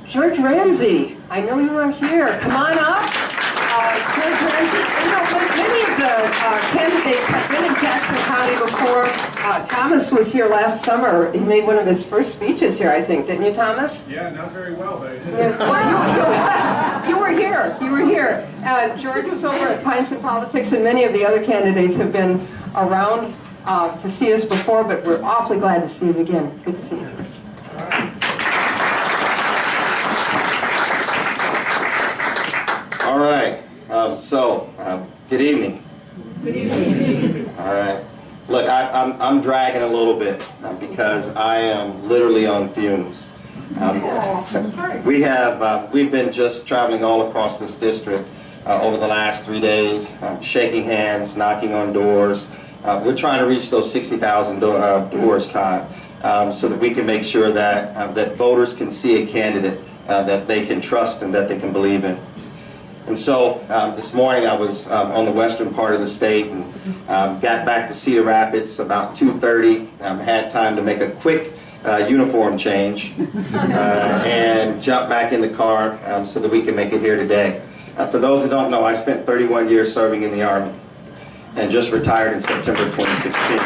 George Ramsey, I know you were here. Come on up. George Ramsey, you know, many of the candidates have been in Jackson County before. Thomas was here last summer. He made one of his first speeches here, I think. Didn't you, Thomas? Yeah, not very well, but I did. Well, you were here. You were here. George was over at Pints Politics, and many of the other candidates have been around to see us before, but we're awfully glad to see you again. Good to see you. All right. Good evening. Good evening. All right. Look, I'm dragging a little bit because I am literally on fumes. We've been just traveling all across this district over the last 3 days, shaking hands, knocking on doors. We're trying to reach those 60,000 doors, Todd, so that we can make sure that that voters can see a candidate that they can trust and that they can believe in. And so this morning I was on the western part of the state and got back to Cedar Rapids about 2:30. Had time to make a quick uniform change and jump back in the car so that we can make it here today. For those who don't know, I spent 31 years serving in the Army and just retired in September 2016.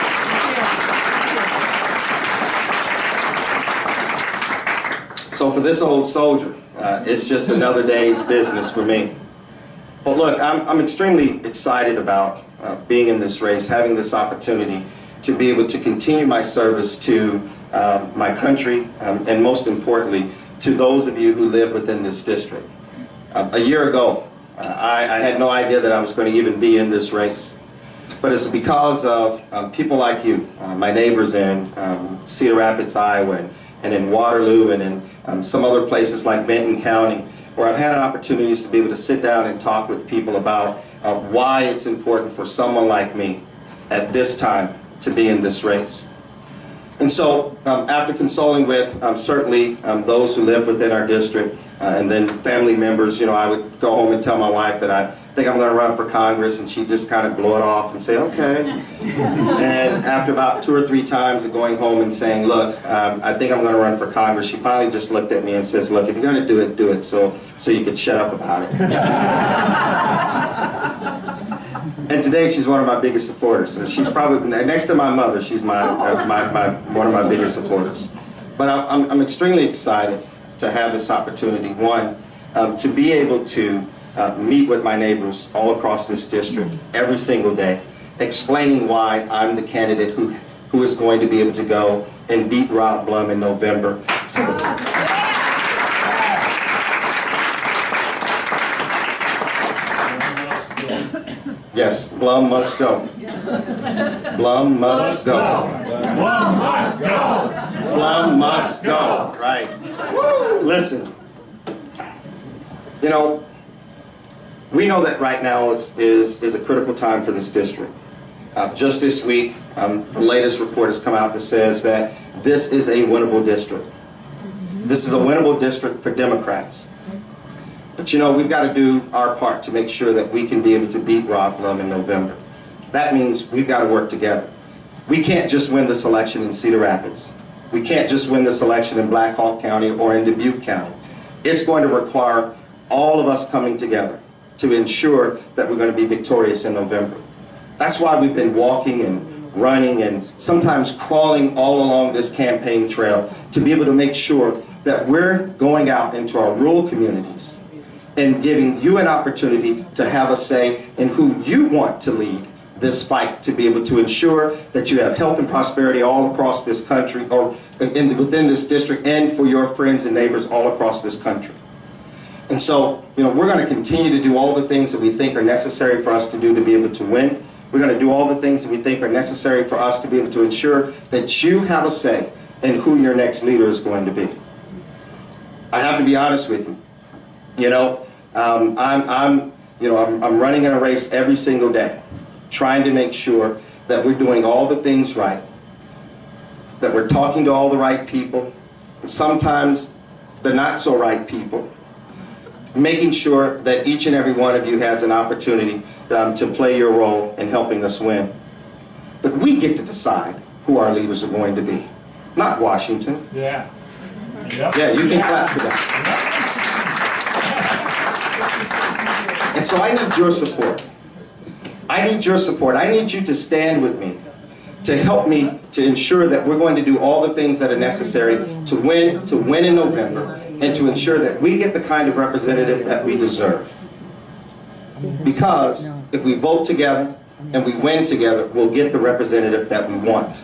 So for this old soldier, it's just another day's business for me. But look, I'm extremely excited about being in this race, having this opportunity to be able to continue my service to my country, and most importantly, to those of you who live within this district. A year ago, I had no idea that I was going to even be in this race. But it's because of people like you, my neighbors in Cedar Rapids, Iowa, and in Waterloo, and in some other places like Benton County, where I've had opportunities to be able to sit down and talk with people about why it's important for someone like me at this time to be in this race. And so after consulting with certainly those who live within our district and then family members, you know, I would go home and tell my wife that I think I'm going to run for Congress, and she'd just kind of blow it off and say, okay. And after about 2 or 3 times of going home and saying, look, I think I'm going to run for Congress, she finally just looked at me and says, look, if you're going to do it, so you can shut up about it. And today she's one of my biggest supporters. So she's probably, next to my mother, she's one of my biggest supporters. But I'm extremely excited to have this opportunity, one, to be able to meet with my neighbors all across this district every single day, explaining why I'm the candidate who is going to be able to go and beat Rob Blum in November. Yes, Blum must go. Blum must go. Blum must go. Blum must go. Right. Listen, you know, we know that right now is a critical time for this district. Just this week, the latest report has come out that says that this is a winnable district. This is a winnable district for Democrats. But you know, we've got to do our part to make sure that we can be able to beat Rob Blum in November. That means we've got to work together. We can't just win this election in Cedar Rapids. We can't just win this election in Black Hawk County or in Dubuque County. It's going to require all of us coming together to ensure that we're going to be victorious in November. That's why we've been walking and running and sometimes crawling all along this campaign trail to be able to make sure that we're going out into our rural communities and giving you an opportunity to have a say in who you want to lead this fight, to be able to ensure that you have health and prosperity all across this country, or within this district, and for your friends and neighbors all across this country. And so, you know, we're going to continue to do all the things that we think are necessary for us to do to be able to win. We're going to do all the things that we think are necessary for us to be able to ensure that you have a say in who your next leader is going to be. I have to be honest with you. You know, I'm running in a race every single day, trying to make sure that we're doing all the things right, that we're talking to all the right people, and sometimes the not so right people, making sure that each and every one of you has an opportunity to play your role in helping us win. But we get to decide who our leaders are going to be, not Washington. Yeah. Yeah, you can clap to that. And so I need your support. I need your support. I need you to stand with me, to help me to ensure that we're going to do all the things that are necessary to win in November, and to ensure that we get the kind of representative that we deserve. Because if we vote together and we win together, we'll get the representative that we want.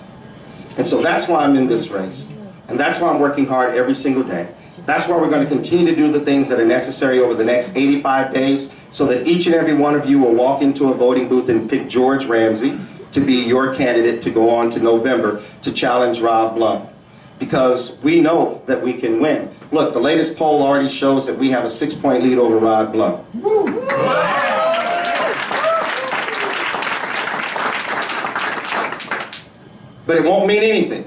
And so that's why I'm in this race. And that's why I'm working hard every single day. That's why we're going to continue to do the things that are necessary over the next 85 days, so that each and every one of you will walk into a voting booth and pick George Ramsey to be your candidate to go on to November to challenge Rob Blum. Because we know that we can win. Look, the latest poll already shows that we have a 6-point lead over Rob Blum. But it won't mean anything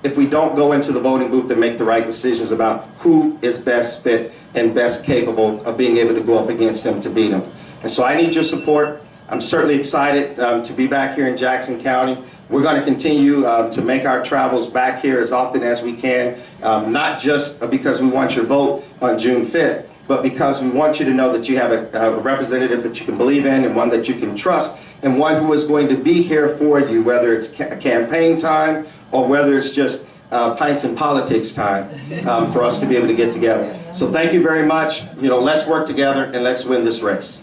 if we don't go into the voting booth and make the right decisions about who is best fit and best capable of being able to go up against him to beat him. And so I need your support. I'm certainly excited to be back here in Jackson County. We're going to continue to make our travels back here as often as we can, not just because we want your vote on June 5th, but because we want you to know that you have a representative that you can believe in, and one that you can trust, and one who is going to be here for you, whether it's campaign time or whether it's just Pints and Politics time for us to be able to get together. So thank you very much. You know, let's work together and let's win this race.